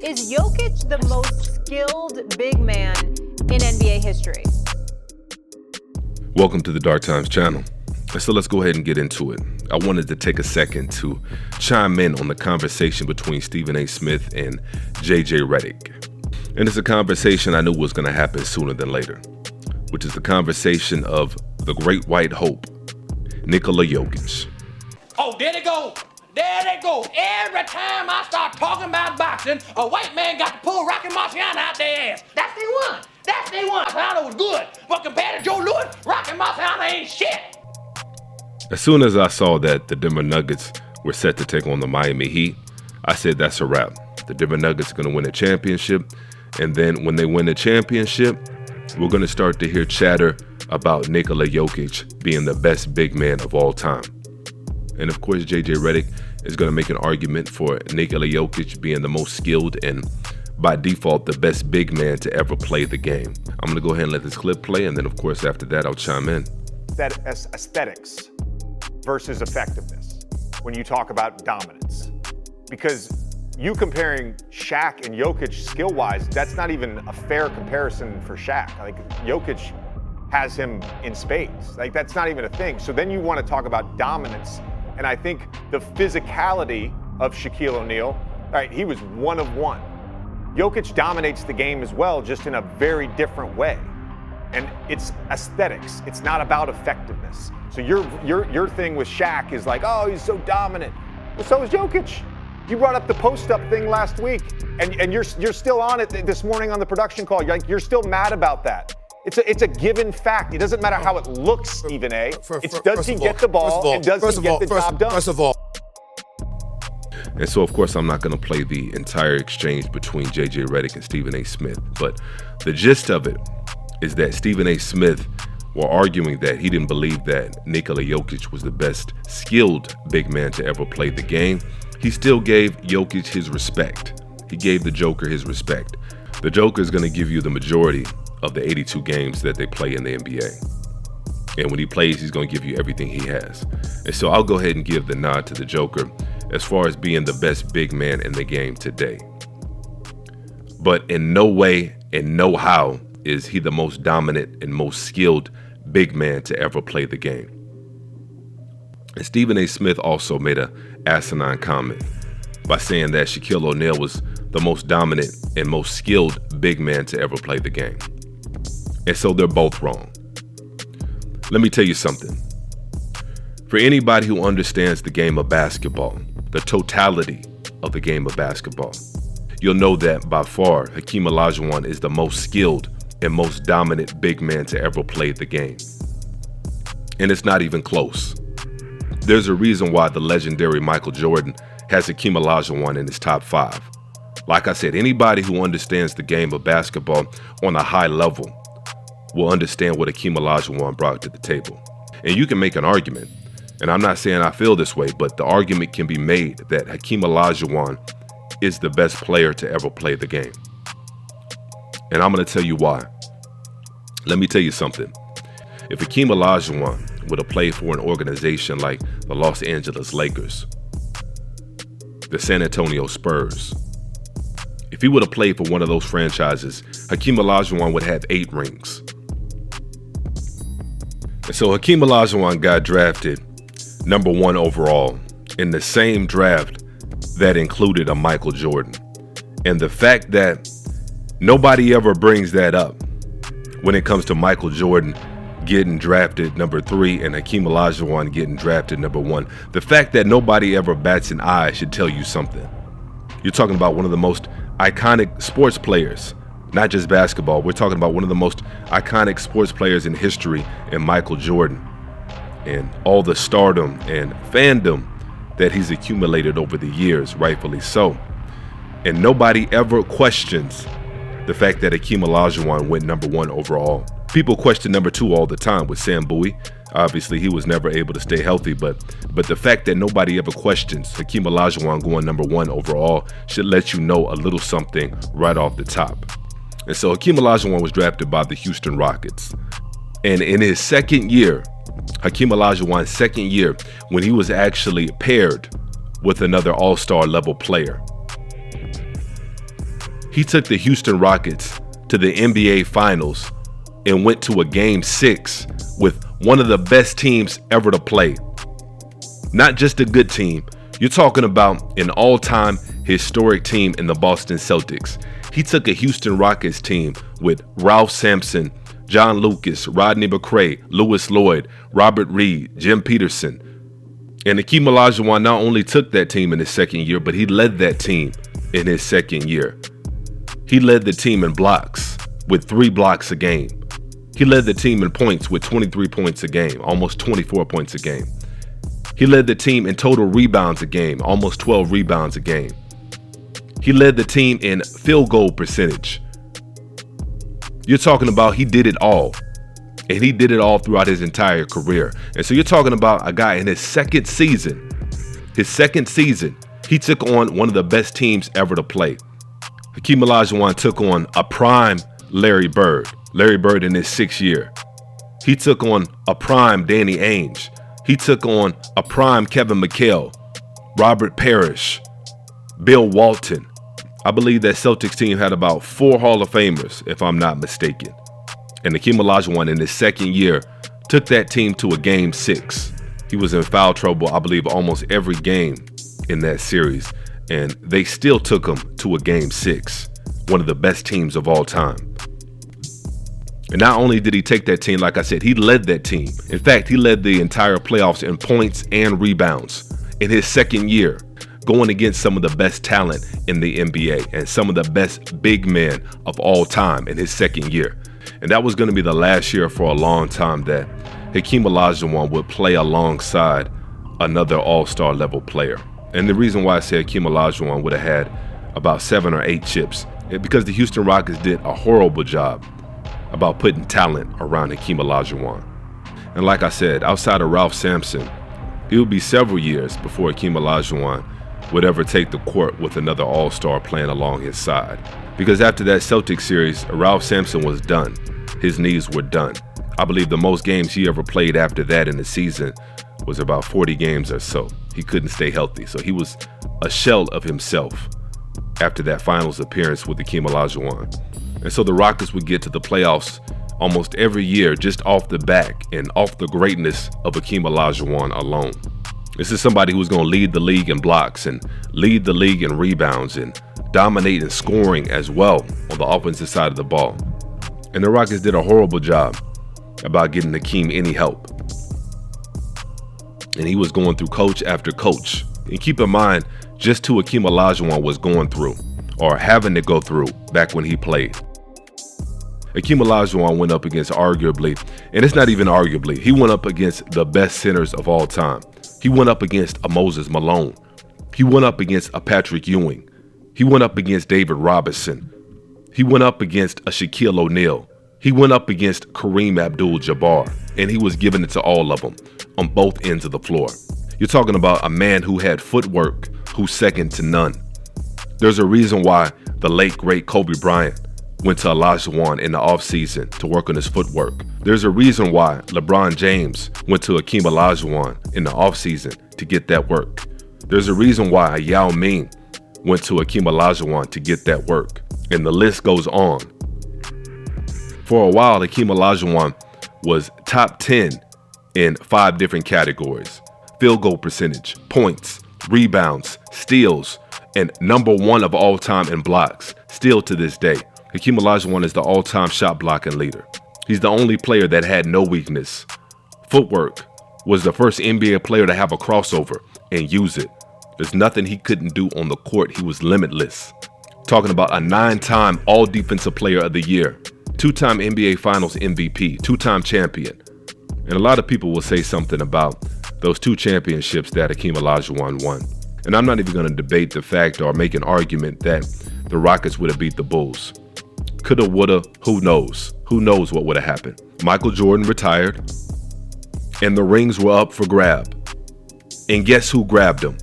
Is Jokic the most skilled big man in NBA history? Welcome to the Dark Times channel. So let's go ahead and get into it. I wanted to take a second to chime in on the conversation between Stephen A. Smith and JJ Redick. And it's a conversation I knew was going to happen sooner than later, which is the conversation of the great white hope, Nikola Jokic. Oh, there they go. There they go. Every time I start talking about boxing, a white man got to pull Rocky Marciano out their ass. That's they one. That's they one. Marciano was good, but compared to Joe Louis, Rocky Marciano ain't shit. As soon as I saw that the Denver Nuggets were set to take on the Miami Heat, I said that's a wrap. The Denver Nuggets are going to win a championship, and then when they win the championship, we're going to start to hear chatter about Nikola Jokic being the best big man of all time. And of course, JJ Redick is going to make an argument for Nikola Jokic being the most skilled and by default the best big man to ever play the game. I'm going to go ahead and let this clip play, and then of course after that I'll chime in. That aesthetics versus effectiveness when you talk about dominance. Because you comparing Shaq and Jokic skill-wise, that's not even a fair comparison for Shaq. Like, Jokic has him in spades. Like, that's not even a thing. So then you want to talk about dominance. And I think the physicality of Shaquille O'Neal, right, he was one of one. Jokic dominates the game as well, just in a very different way. And it's aesthetics. It's not about effectiveness. So your thing with Shaq is like, oh, he's so dominant. Well, so is Jokic. You brought up the post-up thing last week, and you're still on it this morning on the production call. You're still mad about that. It's a given fact. It doesn't matter how it looks, Stephen A. It's does he get the ball and does he get the job done? First of all. And so, of course, I'm not going to play the entire exchange between JJ Redick and Stephen A. Smith, but the gist of it is that Stephen A. Smith were arguing that he didn't believe that Nikola Jokic was the best skilled big man to ever play the game. He still gave Jokic his respect. He gave the Joker his respect. The Joker is going to give you the majority of the 82 games that they play in the NBA. And when he plays, he's going to give you everything he has. And so I'll go ahead and give the nod to the Joker as far as being the best big man in the game today. But in no way and no how is he the most dominant and most skilled big man to ever play the game. And Stephen A. Smith also made an asinine comment by saying that Shaquille O'Neal was the most dominant and most skilled big man to ever play the game. And so they're both wrong. Let me tell you something. For anybody who understands the game of basketball, the totality of the game of basketball, you'll know that by far Hakeem Olajuwon is the most skilled and most dominant big man to ever play the game. And it's not even close. There's a reason why the legendary Michael Jordan has Hakeem Olajuwon in his top 5. Like I said, anybody who understands the game of basketball on a high level will understand what Hakeem Olajuwon brought to the table. And you can make an argument, and I'm not saying I feel this way, but the argument can be made that Hakeem Olajuwon is the best player to ever play the game. And I'm going to tell you why. Let me tell you something. If Hakeem Olajuwon would have played for an organization like the Los Angeles Lakers, the San Antonio Spurs, if he would have played for one of those franchises, Hakeem Olajuwon would have 8 rings. And so Hakeem Olajuwon got drafted number 1 overall in the same draft that included a Michael Jordan. And the fact that nobody ever brings that up when it comes to Michael Jordan getting drafted number 3 and Hakeem Olajuwon getting drafted number 1, the fact that nobody ever bats an eye should tell you something. You're talking about one of the most iconic sports players, not just basketball. We're talking about one of the most iconic sports players in history in Michael Jordan, and all the stardom and fandom that he's accumulated over the years, rightfully so. And nobody ever questions the fact that Hakeem Olajuwon went number 1 overall. People question number 2 all the time with Sam Bowie. Obviously, he was never able to stay healthy, but the fact that nobody ever questions Hakeem Olajuwon going number 1 overall should let you know a little something right off the top. And so Hakeem Olajuwon was drafted by the Houston Rockets. And in his second year, Hakeem Olajuwon's second year, when he was actually paired with another all-star level player, He took the Houston Rockets to the NBA Finals and went to a Game 6 with one of the best teams ever to play. Not just a good team. You're talking about an all-time historic team in the Boston Celtics. He took a Houston Rockets team with Ralph Sampson, John Lucas, Rodney McCray, Louis Lloyd, Robert Reed, Jim Peterson. And Hakeem Olajuwon not only took that team in his second year, but he led that team in his second year. He led the team in blocks with 3 blocks a game. He led the team in points with 23 points a game, almost 24 points a game. He led the team in total rebounds a game, almost 12 rebounds a game. He led the team in field goal percentage. You're talking about he did it all. And he did it all throughout his entire career. And so you're talking about a guy in his second season, he took on one of the best teams ever to play. Hakeem Olajuwon took on a prime Larry Bird in his 6th year. He took on a prime Danny Ainge. He took on a prime Kevin McHale, Robert Parrish, Bill Walton. I believe that Celtics team had about 4 Hall of Famers, if I'm not mistaken. And Hakeem Olajuwon in his second year took that team to a Game 6. He was in foul trouble, I believe, almost every game in that series. And they still took him to a Game 6, one of the best teams of all time. And not only did he take that team, like I said, he led that team. In fact, he led the entire playoffs in points and rebounds in his second year, going against some of the best talent in the NBA and some of the best big men of all time in his second year. And that was going to be the last year for a long time that Hakeem Olajuwon would play alongside another all-star level player. And the reason why I say Hakeem Olajuwon would have had about 7 or 8 chips is because the Houston Rockets did a horrible job about putting talent around Hakeem Olajuwon. And like I said, outside of Ralph Sampson, it would be several years before Hakeem Olajuwon would ever take the court with another all-star playing along his side. Because after that Celtics series, Ralph Sampson was done. His knees were done. I believe the most games he ever played after that in the season was about 40 games or so. He couldn't stay healthy, so he was a shell of himself after that finals appearance with Hakeem Olajuwon. And so the Rockets would get to the playoffs almost every year just off the back and off the greatness of Hakeem Olajuwon alone. This is somebody who's going to lead the league in blocks and lead the league in rebounds and dominate in scoring as well on the offensive side of the ball. And the Rockets did a horrible job about getting Hakeem any help. And he was going through coach after coach. And keep in mind, just who Hakeem Olajuwon was going through or having to go through back when he played. Hakeem Olajuwon went up against arguably, and it's not even arguably, he went up against the best centers of all time. He went up against a Moses Malone. He went up against a Patrick Ewing. He went up against David Robinson. He went up against a Shaquille O'Neal. He went up against Kareem Abdul-Jabbar, and he was giving it to all of them on both ends of the floor. You're talking about a man who had footwork who's second to none. There's a reason why the late, great Kobe Bryant went to Olajuwon in the offseason to work on his footwork. There's a reason why LeBron James went to Hakeem Olajuwon in the offseason to get that work. There's a reason why Yao Ming went to Hakeem Olajuwon to get that work. And the list goes on. For a while, Hakeem Olajuwon was top 10 in 5 different categories: field goal percentage, points, rebounds, steals, and number 1 of all time in blocks, still to this day. Hakeem Olajuwon is the all-time shot blocking leader. He's the only player that had no weakness. Footwork, was the first NBA player to have a crossover and use it. There's nothing he couldn't do on the court. He was limitless. Talking about a 9-time All-Defensive Player of the Year, 2-time NBA Finals MVP, 2-time champion. And a lot of people will say something about those 2 championships that Hakeem Olajuwon won. And I'm not even going to debate the fact or make an argument that the Rockets would have beat the Bulls. Coulda, woulda, who knows? Who knows what would have happened? Michael Jordan retired, and the rings were up for grab. And guess who grabbed them?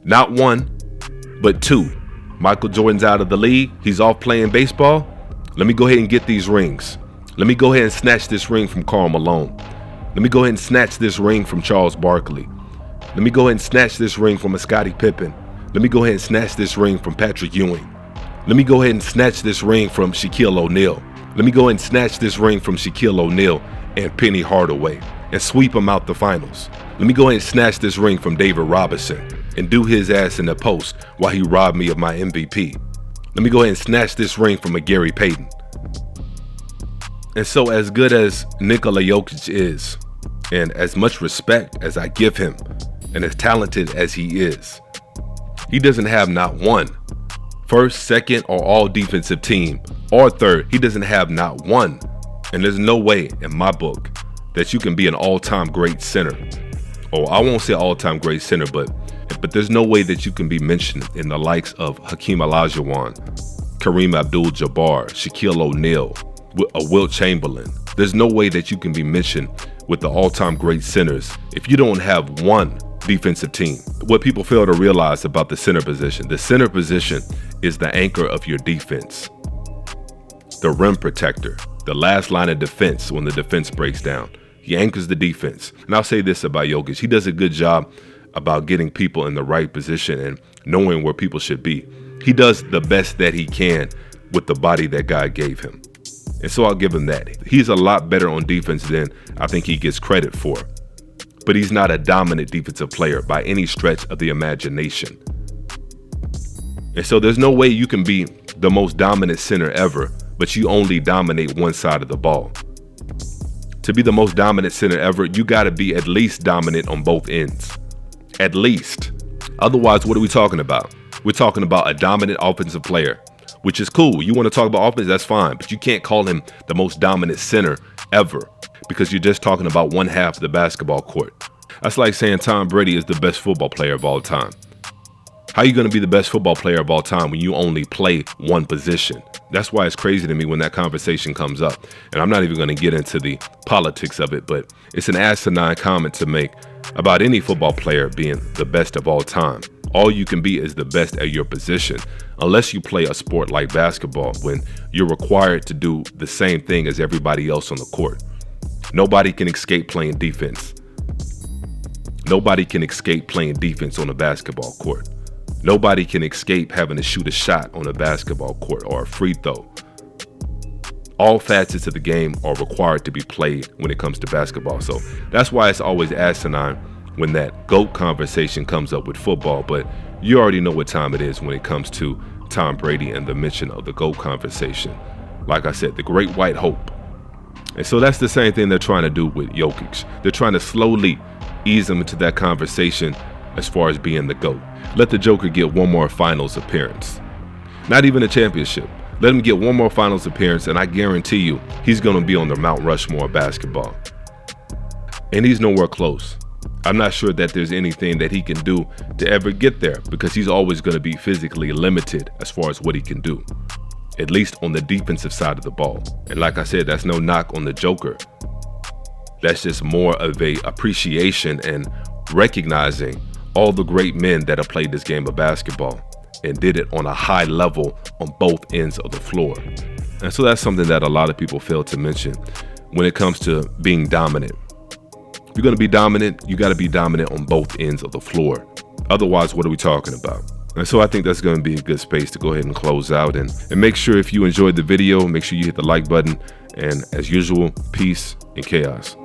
Not 1, but 2. Michael Jordan's out of the league. He's off playing baseball. Let me go ahead and get these rings. Let me go ahead and snatch this ring from Karl Malone. Let me go ahead and snatch this ring from Charles Barkley. Let me go ahead and snatch this ring from a Scottie Pippen. Let me go ahead and snatch this ring from Patrick Ewing. Let me go ahead and snatch this ring from Shaquille O'Neal. Let me go ahead and snatch this ring from Shaquille O'Neal and Penny Hardaway and sweep him out the finals. Let me go ahead and snatch this ring from David Robinson and do his ass in the post while he robbed me of my MVP. Let me go ahead and snatch this ring from a Gary Payton. And so as good as Nikola Jokic is, and as much respect as I give him, and as talented as he is, he doesn't have not one first, second, or all defensive team, or third. He doesn't have not one. And there's no way in my book that you can be an all-time great center. Or I won't say all-time great center, but there's no way that you can be mentioned in the likes of Hakeem Olajuwon, Kareem Abdul-Jabbar, Shaquille O'Neal, Wilt Chamberlain. There's no way that you can be mentioned with the all-time great centers if you don't have one defensive team. What people fail to realize about the center position is the anchor of your defense, the rim protector, the last line of defense when the defense breaks down. He anchors the defense. And I'll say this about Jokic: he does a good job about getting people in the right position and knowing where people should be. He does the best that he can with the body that God gave him. And so I'll give him that. He's a lot better on defense than I think he gets credit for. But he's not a dominant defensive player by any stretch of the imagination. And so there's no way you can be the most dominant center ever, but you only dominate one side of the ball. To be the most dominant center ever, you got to be at least dominant on both ends. At least. Otherwise, what are we talking about? We're talking about a dominant offensive player, which is cool. You want to talk about offense, that's fine, but you can't call him the most dominant center ever because you're just talking about one half of the basketball court. That's like saying Tom Brady is the best football player of all time. How are you going to be the best football player of all time when you only play one position? That's why it's crazy to me when that conversation comes up. And I'm not even going to get into the politics of it, but it's an asinine comment to make about any football player being the best of all time. All you can be is the best at your position, unless you play a sport like basketball, when you're required to do the same thing as everybody else on the court. Nobody can escape playing defense. Nobody can escape playing defense on a basketball court. Nobody can escape having to shoot a shot on a basketball court or a free throw. All facets of the game are required to be played when it comes to basketball. So that's why it's always asinine when that GOAT conversation comes up with football. But you already know what time it is when it comes to Tom Brady and the mention of the GOAT conversation. Like I said, the great white hope. And so that's the same thing they're trying to do with Jokic. They're trying to slowly ease him into that conversation as far as being the GOAT. Let the Joker get one more finals appearance. Not even a championship. Let him get one more finals appearance, and I guarantee you he's going to be on the Mount Rushmore of basketball. And he's nowhere close. I'm not sure that there's anything that he can do to ever get there, because he's always going to be physically limited as far as what he can do, at least on the defensive side of the ball. And like I said, that's no knock on the Joker. That's just more of a appreciation and recognizing all the great men that have played this game of basketball and did it on a high level on both ends of the floor. And so that's something that a lot of people fail to mention when it comes to being dominant. If you're going to be dominant, you got to be dominant on both ends of the floor. Otherwise, what are we talking about? And so I think that's going to be a good space to go ahead and close out. And make sure if you enjoyed the video, make sure you hit the like button. And as usual, peace and chaos.